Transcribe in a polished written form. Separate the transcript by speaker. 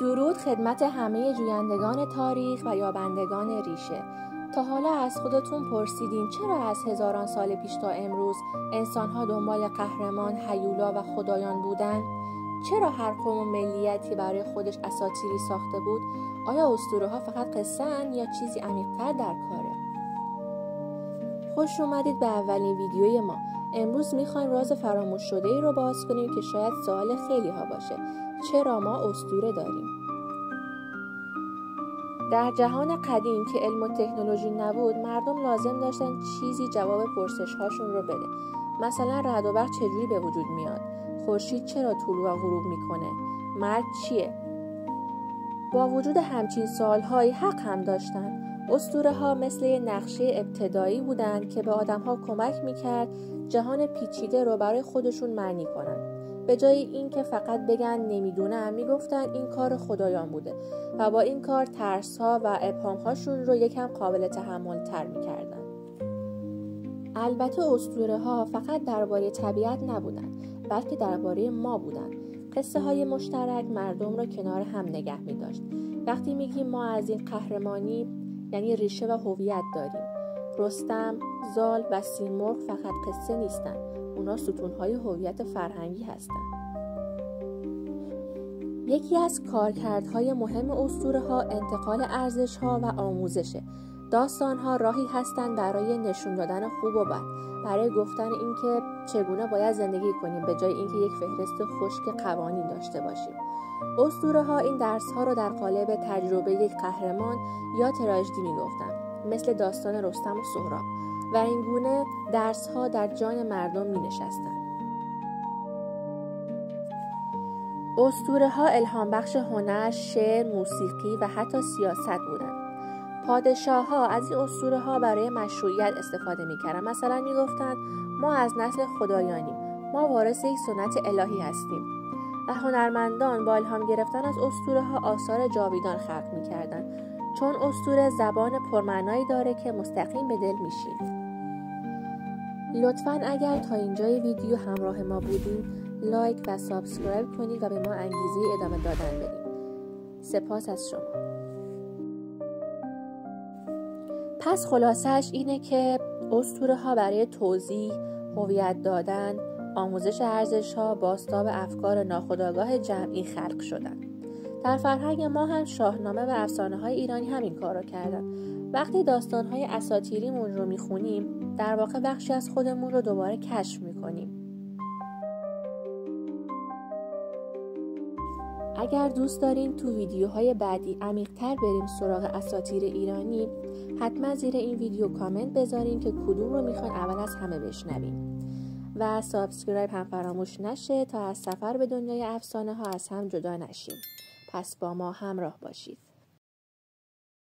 Speaker 1: درود خدمت همه جویندگان تاریخ و یابندگان ریشه. تا حالا از خودتون پرسیدین چرا از هزاران سال پیش تا امروز انسان‌ها دنبال قهرمان، هیولا و خدایان بودن؟ چرا هر قوم و ملیتی برای خودش اساطیری ساخته بود؟ آیا اسطوره‌ها فقط قصه‌اند یا چیزی عمیق‌تر در کاره؟ خوش اومدید به اولین ویدیوی ما. امروز میخوایم راز فراموش شده‌ای رو باز کنیم که شاید سوال خیلی ها باشه. چرا ما اسطوره داریم؟ در جهان قدیم که علم و تکنولوژی نبود، مردم لازم داشتن چیزی جواب پرسش هاشون رو بده. مثلا رعد و برق چجوری به وجود میاد؟ خورشید چرا طلوع و غروب میکنه؟ مرگ چیه؟ با وجود همچین سوالهایی حق هم داشتن. اسطوره ها مثل یه نقشه ابتدایی بودن که به آدم ها کمک میکرد جهان پیچیده رو برای خودشون معنی کنن. به جای این که فقط بگن نمیدونم، میگفتن این کار خدایان بوده و با این کار ترس ها و ابهام هاشون رو یکم قابل تحمل تر میکردن. البته اسطوره ها فقط درباره طبیعت نبودن، بلکه درباره ما بودن. قصه های مشترک مردم رو کنار هم نگه می داشت. وقتی میگیم ما از این قهرمانی، یعنی ریشه و هویت داریم. رستم، زال و سیمرغ فقط قصه نیستن، اونا ستونهای هویت فرهنگی هستن. یکی از کارکردهای مهم اسطوره ها انتقال ارزش ها و آموزشه. داستان ها راهی هستن برای نشون دادن خوب و بد، برای گفتن اینکه چگونه باید زندگی کنیم به جای اینکه یک فهرست خشک قوانین داشته باشیم. اسطوره ها این درس ها رو در قالب تجربه یک قهرمان یا تراژدی میگفتن، مثل داستان رستم و سهراب، و این گونه درس ها در جان مردم می نشستن. اسطوره ها الهام بخش هنر، شعر، موسیقی و حتی سیاست بودن. پادشاه ها از این اسطوره ها برای مشروعیت استفاده میکردن. مثلا میگفتند ما از نسل خدایانیم، ما وارث یک سنت الهی هستیم. و هنرمندان با الهام گرفتن از اسطوره ها آثار جاویدان خلق میکردن، چون اسطوره زبان پرمعنایی داره که مستقیم به دل میشین. لطفاً اگر تا اینجای ویدیو همراه ما بودین، لایک و سابسکرایب کنید و به ما انگیزه ادامه دادن بدید. سپاس از شما. پس خلاصش اینه که اسطوره ها برای توضیح، هویت دادن، آموزش ارزش ها، بازتاب افکار ناخودآگاه جمعی خلق شدن. در فرهنگ ما هم شاهنامه و افسانه های ایرانی همین کار رو کردن. وقتی داستان های اساطیریمون رو میخونیم، در واقع بخشی از خودمون رو دوباره کشف میکنیم. اگر دوست دارین تو ویدیوهای بعدی عمیق‌تر بریم سراغ اساطیر ایرانی، حتما زیر این ویدیو کامنت بذارین که کدوم رو میخواین اول از همه بشنوین. و سابسکرایب هم فراموش نشه تا از سفر به دنیای افسانه ها از هم جدا نشیم. پس با ما همراه باشید.